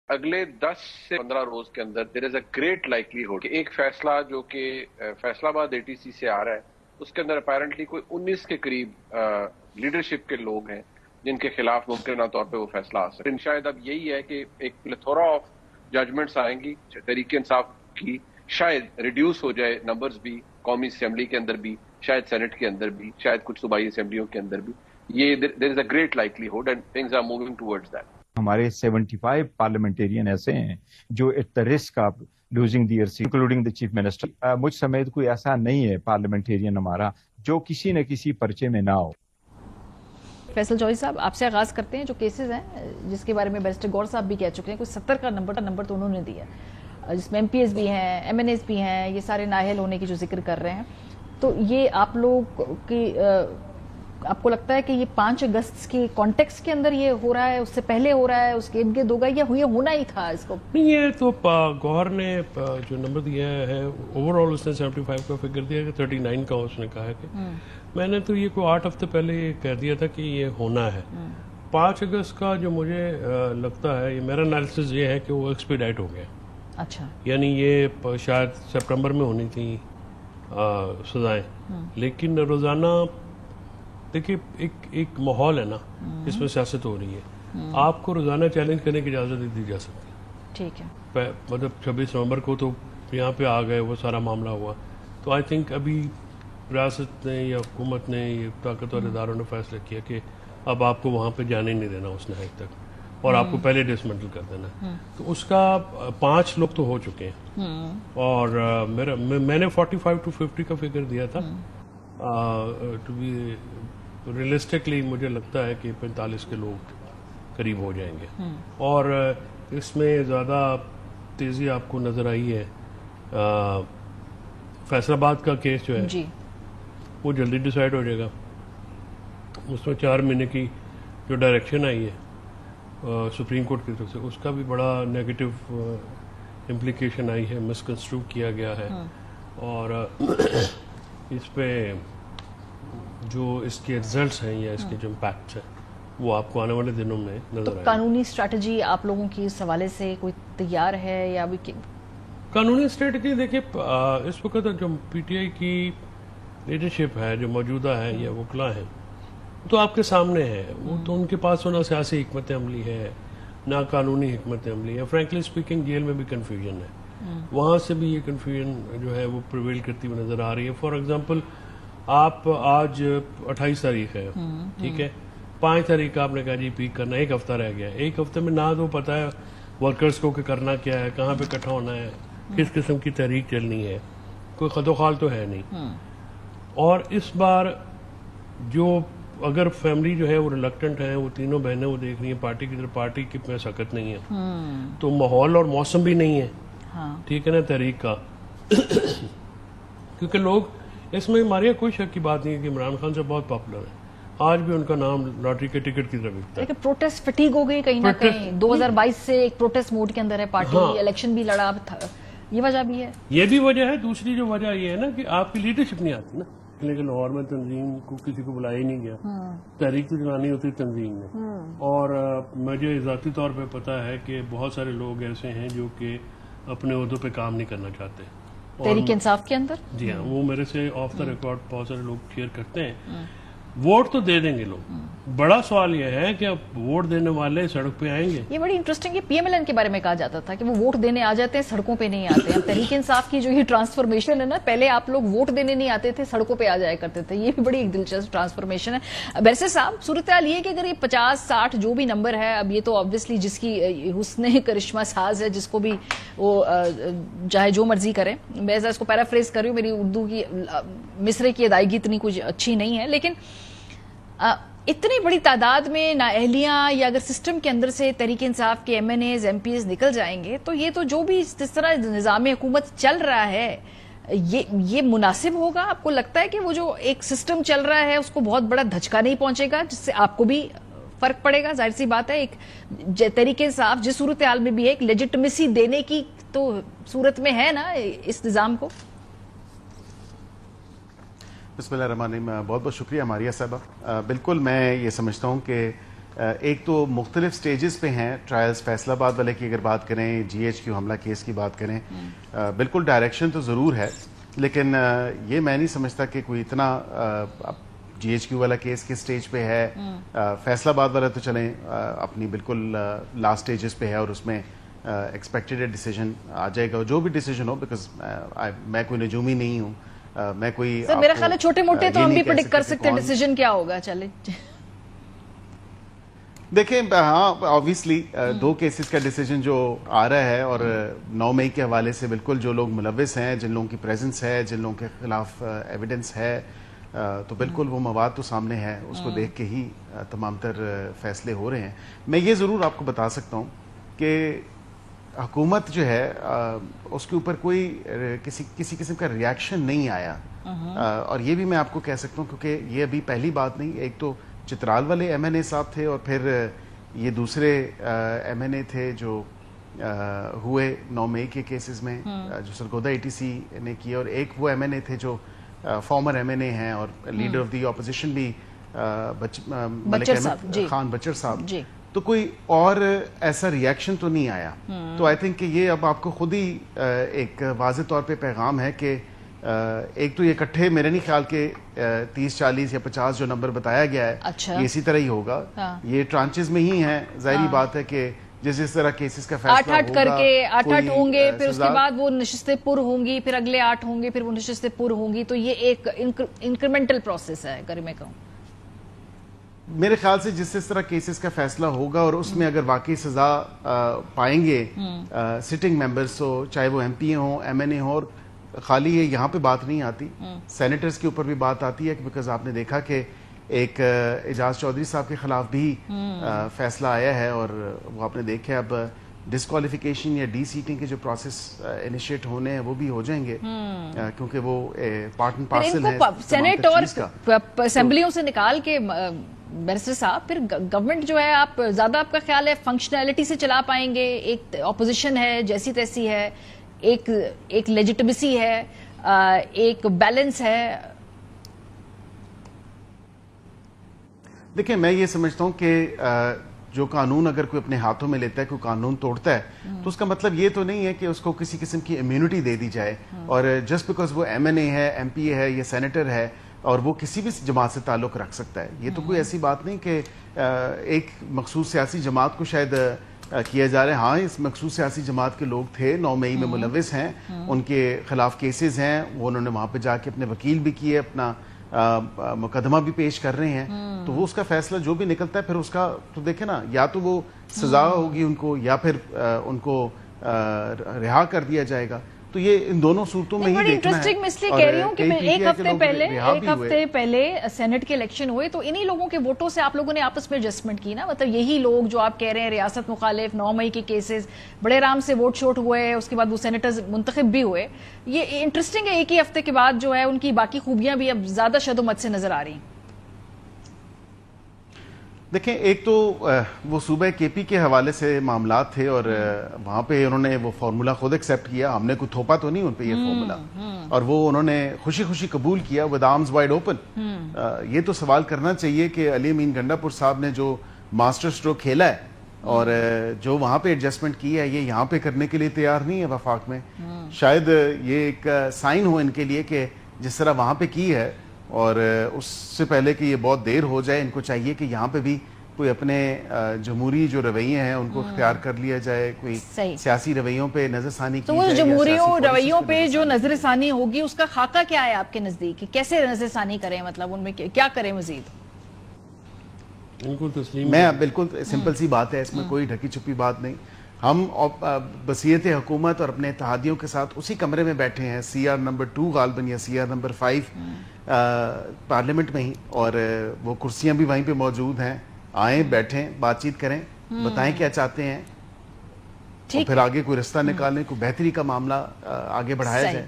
اگلے 10 سے 15 روز کے اندر دیر از اے گریٹ لائکلیہڈ کہ ایک فیصلہ جو کہ فیصلہ آباد ATC سے آ رہا ہے اس کے اندر اپیرنٹلی کوئی 19 کے قریب لیڈرشپ کے لوگ ہیں جن کے خلاف ممکنہ طور پہ وہ فیصلہ آ سکے. شاید اب یہی ہے کہ ایک پلیتھورا آف ججمنٹس آئیں گی تحریک انصاف کی، شاید ریڈیوس ہو جائے نمبرز بھی قومی اسمبلی کے اندر بھی، شاید سینٹ کے اندر بھی، شاید کچھ صوبائی اسمبلیوں کے اندر بھی. یہ there is a great likelihood and things are moving towards that. ہمارے 75 پارلیمنٹیرین ایسے ہیں جو at the risk of losing their seat including the chief minister. مجھ سمیت کوئی ایسا نہیں ہے پارلیمنٹیرین ہمارا جو کسی نہ کسی پرچے میں نہ ہو. فیصل جوہری صاحب، آپ سے آغاز کرتے ہیں. جو کیسز ہیں جس کے بارے میں بیرسٹر گور صاحب بھی کہہ چکے ہیں، کوئی 70 کا نمبر تو انہوں نے دیا، جس میں MPs بھی ہیں، MNAs بھی ہیں، یہ سارے نااہل ہونے کی جو ذکر کر رہے ہیں. تو یہ آپ لوگ کی آپ کو لگتا ہے کہ یہ 5 اگست کی کانٹیکس کے اندر یہ ہو رہا ہے، اس سے پہلے ہو رہا ہے، اس کے ارد گرد ہوگا، یا یہ ہونا ہی تھا اس کو؟ نہیں، یہ تو گوہر نے جو نمبر دیا ہے اوور آل اس نے 75 کا فگر دیا کہ 39 کا اس نے کہا ہے کہ میں نے تو یہ کوئی 8 ہفتے پہلے یہ کہہ دیا تھا کہ یہ ہونا ہے. 5 اگست کا جو مجھے لگتا ہے، یہ میرا انالیسس یہ ہے کہ وہ ایکسپیڈائٹ ہو گیا. اچھا، یعنی یہ شاید سپٹمبر میں ہونی تھی سزائیں، لیکن روزانہ دیکھیے ایک ماحول ہے نا اس میں سیاست ہو رہی ہے، آپ کو روزانہ چیلنج کرنے کی اجازت نہیں دی جا سکتی. ٹھیک ہے، مطلب 26 نومبر کو تو یہاں پہ آ گئے، وہ سارا معاملہ ہوا. تو آئی تھنک ابھی ریاست نے یا حکومت نے، یہ طاقتور اداروں نے فیصلہ کیا کہ اب آپ کو وہاں پہ جانے نہیں دینا اس نہایت تک، اور آپ کو پہلے ڈسمنٹل کر دینا. تو اس کا 5 لوگ تو ہو چکے ہیں، اور میں نے 45 to 50 کا فگر دیا تھا. ٹو بی ریئلسٹکلی مجھے لگتا ہے کہ 45 کے لوگ قریب ہو جائیں گے. اور اس میں زیادہ تیزی آپ کو نظر آئی ہے. فیصل آباد کا کیس جو ہے وہ جلدی ڈیسائیڈ ہو جائے گا. اس میں 4 مہینے کی جو ڈائریکشن آئی ہے سپریم کورٹ کی طرف سے، اس کا بھی بڑا نیگیٹو امپلیکیشن آئی ہے، مسکنسٹرو کیا گیا ہے. اور اس پہ جو اس کے رزلٹس ہیں یا اس کے جو امپیکٹس ہیں وہ آپ کو آنے والے دنوں میں نظر آئے. قانونی اسٹریٹجی آپ لوگوں کی اس حوالے سے کوئی تیار ہے یا ابھی؟ قانونی اسٹریٹجی دیکھیے اس وقت جو PTI کی لیڈرشپ ہے جو موجودہ ہے یا وکلا ہیں تو آپ کے سامنے ہے. وہ تو ان کے پاس نہ سیاسی حکمت عملی ہے نہ قانونی حکمت عملی ہے. فرینکلی اسپیکنگ جیل میں بھی کنفیوژن ہے، وہاں سے بھی یہ کنفیوژن جو ہے وہ پریویل کرتی ہوئی نظر آ رہی ہے. فار ایگزامپل آپ آج 28 تاریخ ہے، ٹھیک ہے، 5 تاریخ آپ نے کہا جی پیک کرنا، 1 ہفتہ رہ گیا. 1 ہفتے میں نہ تو پتا ہے ورکرز کو کہ کرنا کیا ہے، کہاں پہ اکٹھا ہونا ہے، کس قسم کی تحریک چلنی ہے، کوئی خد و خال تو ہے نہیں. اور اس بار جو اگر فیملی جو ہے وہ ریلکٹنٹ ہے، وہ تینوں بہنیں وہ دیکھ رہی ہیں پارٹی کی طرف، پارٹی کی میں سخت نہیں ہے، تو ماحول اور موسم بھی نہیں ہے، ٹھیک ہے نا، تحریک کا. کیونکہ لوگ اس میں ہمارے کوئی شک کی بات نہیں ہے کہ عمران خان سے بہت پاپولر ہے، آج بھی ان کا نام لاٹری کے ٹکٹ کی طرف لکھتا ہے. لیکن پروٹیسٹ فٹیگ ہو گئی کہیں نہ کہیں، 2022 سے ایک پروٹیسٹ موڈ کے اندر ہے پارٹی، الیکشن بھی لڑا تھا، یہ وجہ بھی ہے. یہ بھی وجہ ہے. دوسری جو وجہ یہ ہے نا کہ آپ کی لیڈرشپ نہیں آتی نا، لیکن لاہور میں تنظیم کو کسی کو بلایا ہی نہیں گیا، تحریک تو چلانی ہوتی تنظیم میں. اور مجھے ذاتی طور پہ پتا ہے کہ بہت سارے لوگ ایسے ہیں جو کہ اپنے عہدوں پہ کام نہیں کرنا چاہتے تحریک انصاف کے اندر. جی ہاں، وہ میرے سے آف دا ریکارڈ بہت سارے لوگ شیئر کرتے ہیں. ووٹ تو دے دیں گے لوگ، بڑا سوال یہ ہے کہ اب ووٹ دینے والے سڑک پہ آئیں گے. یہ بڑی انٹرسٹنگ ہے. PMLN کے بارے میں کہا جاتا تھا کہ وہ ووٹ دینے آ جاتے ہیں، سڑکوں پہ نہیں آتے ہیں. تحریک انصاف کی جو یہ ٹرانسفارمیشن ہے نا، پہلے آپ لوگ ووٹ دینے نہیں آتے تھے، سڑکوں پہ آ جایا کرتے تھے، یہ بھی بڑی ایک دلچسپ ٹرانسفارمیشن ہے. بیرسٹر صاحب، صورتحال یہ کہ اگر یہ 50-60 جو بھی نمبر ہے، اب یہ تو آبویسلی جس کی حسن کرشمہ ساز ہے، جس کو بھی وہ چاہے جو مرضی کرے، میں اس کو پیرافریز کر رہی ہوں، میری اردو کی مصرے کی ادائیگی اتنی کچھ اچھی نہیں ہے، لیکن اتنی بڑی تعداد میں نااہلیاں یا اگر سسٹم کے اندر سے تحریک انصاف کے MNAs MPs نکل جائیں گے تو یہ تو جو بھی جس طرح نظام حکومت چل رہا ہے یہ مناسب ہوگا؟ آپ کو لگتا ہے کہ وہ جو ایک سسٹم چل رہا ہے اس کو بہت بڑا دھچکا نہیں پہنچے گا جس سے آپ کو بھی فرق پڑے گا؟ ظاہر سی بات ہے، ایک تحریک انصاف جس صورتحال میں بھی ہے ایک لیجٹمیسی دینے کی تو صورت میں ہے نا اس نظام کو. بسم اللہ الرحمن الرحیم. بہت بہت شکریہ ماریہ صاحبہ. بالکل میں یہ سمجھتا ہوں کہ ایک تو مختلف سٹیجز پہ ہیں ٹرائلز. فیصل آباد والے کی اگر بات کریں, GHQ حملہ کیس کی بات کریں, بالکل ڈائریکشن تو ضرور ہے, لیکن یہ میں نہیں سمجھتا کہ کوئی اتنا GHQ والا کیس کس سٹیج پہ ہے. فیصل آباد والا تو چلیں اپنی بالکل لاسٹ سٹیجز پہ ہے, اور اس میں ایکسپیکٹڈ ڈیسیجن آ جائے گا, جو بھی ڈیسیجن ہو, بیکاز میں کوئی نجومی نہیں ہوں. میں کوئی سر میرا خیال ہے چھوٹے موٹے تو ہم بھی پریڈکٹ کر سکتے ہیں ڈیسیجن کیا ہوگا. چلیں دیکھیں, ہاں آبویسلی 2 کیسز کا ڈیسیجن جو آ رہا ہے, اور 9 مئی کے حوالے سے بالکل جو لوگ ملوث ہیں, جن لوگوں کی پریزنس ہے, جن لوگوں کے خلاف ایویڈنس ہے, تو بالکل وہ مواد تو سامنے ہے, اس کو دیکھ کے ہی تمام تر فیصلے ہو رہے ہیں. میں یہ ضرور آپ کو بتا سکتا ہوں کہ حکومت جو ہے اس کے اوپر کوئی کسی قسم کا ریاکشن نہیں آیا, اور یہ بھی میں آپ کو کہہ سکتا ہوں کیونکہ یہ ابھی پہلی بات نہیں. ایک تو چترال والے MNA صاحب تھے, اور پھر یہ دوسرے MNA تھے جو ہوئے 9 مئی کے کیسز میں, جو سرگودا ATC نے کیا, اور ایک وہ MNA تھے جو فارمر MNA ہیں اور لیڈر آف دی اپوزیشن بھی ملک احمد خان بچر صاحب. تو کوئی اور ایسا ریاکشن تو نہیں آیا. تو آئی تھنک کہ یہ اب آپ کو خود ہی ایک واضح طور پہ پیغام ہے کہ ایک تو یہ اکٹھے میرے نہیں خیال کہ 30, 40 یا 50 جو نمبر بتایا گیا ہے, یہ اسی طرح ہی ہوگا. یہ ٹرانچز میں ہی ہیں. ظاہری بات ہے کہ جس طرح کیسز کا فیصلہ ہوگا, 8 کر کے 8 ہوں گے, پھر اس کے بعد وہ نشستیں پر ہوں گی, پھر اگلے 8 ہوں گے, پھر وہ نشستیں پر ہوں گی. تو یہ ایک انکریمنٹل پروسیس ہے اگر میں کہوں. میرے خیال سے جس طرح کیسز کا فیصلہ ہوگا, اور اس میں اگر واقعی سزا پائیں گے سٹنگ ممبرز, ہو چاہے وہ MP ہوں, MNA ہوں, اور خالی یہ یہاں پہ بات نہیں آتی, سینیٹرز کے اوپر بھی بات آتی ہے, بیکاز آپ نے دیکھا کہ ایک اعجاز چودھری صاحب کے خلاف بھی فیصلہ آیا ہے, اور وہ آپ نے دیکھا اب ڈسکوالیفیکیشن یا ڈی سیٹنگ کے جو پروسیس انیشیٹ ہونے ہیں وہ بھی ہو جائیں گے, کیونکہ وہ پارٹ اینڈ پارسل ہے سینیٹ اور اسمبلیوں سے نکال کے. بیرسٹر صاحب پھر گورنمنٹ جو ہے, آپ زیادہ آپ کا خیال ہے فنکشنالٹی سے چلا پائیں گے؟ ایک اپوزیشن ہے جیسی تیسی ہے, ایک لیجیٹمیسی ہے, ایک بیلنس ہے. دیکھیں میں یہ سمجھتا ہوں کہ جو قانون اگر کوئی اپنے ہاتھوں میں لیتا ہے, کوئی قانون توڑتا ہے, تو اس کا مطلب یہ تو نہیں ہے کہ اس کو کسی قسم کی امیونٹی دے دی جائے, اور جسٹ بیکاز وہ MNA ہے, MP ہے یا سینیٹر ہے, اور وہ کسی بھی جماعت سے تعلق رکھ سکتا ہے. یہ تو کوئی ایسی بات نہیں کہ ایک مخصوص سیاسی جماعت کو شاید کیا جا رہا ہے. ہاں اس مخصوص سیاسی جماعت کے لوگ تھے, 9 مئی میں ملوث ہیں, ان کے خلاف کیسز ہیں, وہ انہوں نے وہاں پہ جا کے اپنے وکیل بھی کیے, اپنا مقدمہ بھی پیش کر رہے ہیں. تو وہ اس کا فیصلہ جو بھی نکلتا ہے پھر اس کا تو دیکھیں نا, یا تو وہ سزا ہوگی ان کو, یا پھر ان کو رہا کر دیا جائے گا. تو یہ ان دونوں صورتوں میں ہی دیکھنا ہے. انٹرسٹنگ میں اس لیے کہہ رہی ہوں کہ ایک ہفتے پہلے سینٹ کے الیکشن ہوئے, تو انہی لوگوں کے ووٹوں سے آپ لوگوں نے آپس میں ایڈجسٹمنٹ کی نا. مطلب یہی لوگ جو آپ کہہ رہے ہیں ریاست مخالف 9 مئی کے کیسز, بڑے آرام سے ووٹ شوٹ ہوئے, اس کے بعد وہ سینیٹرز منتخب بھی ہوئے. یہ انٹرسٹنگ ہے, ایک ہی ہفتے کے بعد جو ہے ان کی باقی خوبیاں بھی اب زیادہ شد و مت سے نظر آ رہی ہیں. دیکھیں ایک تو وہ صوبہ KP کے حوالے سے معاملات تھے, اور وہاں پہ انہوں نے وہ فارمولا خود ایکسیپٹ کیا, ہم نے کوئی تھوپا تو نہیں ان پہ یہ فارمولا, اور وہ انہوں نے خوشی خوشی قبول کیا ود آرمز وائڈ اوپن. یہ تو سوال کرنا چاہیے کہ علی امین گنڈا پور صاحب نے جو ماسٹر اسٹروک کھیلا ہے, اور جو وہاں پہ ایڈجسٹمنٹ کی ہے, یہ یہاں پہ کرنے کے لیے تیار نہیں ہے وفاق میں. شاید یہ ایک سائن ہو ان کے لیے کہ جس طرح وہاں پہ کی ہے, اور اس سے پہلے کہ یہ بہت دیر ہو جائے, ان کو چاہیے کہ یہاں پہ بھی کوئی اپنے جمہوری جو رویے ہیں ان کو اختیار کر لیا جائے, کوئی سیاسی رویوں پہ نظر ثانی کی جائے. تو جمہوری رویوں پہ جو نظر ثانی ہوگی اس کا خاکہ کیا ہے آپ کے نزدیک, کیسے نظر ثانی کریں, مطلب ان میں کیا کریں مزید؟ ان کو تسلیم میں بالکل سمپل سی بات ہے, اس میں کوئی ڈھکی چھپی بات نہیں. ہم بصیرت حکومت اور اپنے اتحادیوں کے ساتھ اسی کمرے میں بیٹھے ہیں, CR نمبر 2 غالباً یا CR نمبر 5 پارلیمنٹ میں ہی, اور وہ کرسیاں بھی وہیں پہ موجود ہیں. آئیں, بیٹھیں, بات چیت کریں, بتائیں کیا چاہتے ہیں, اور پھر آگے کوئی رستہ نکالیں, کوئی بہتری کا معاملہ آگے بڑھایا جائے.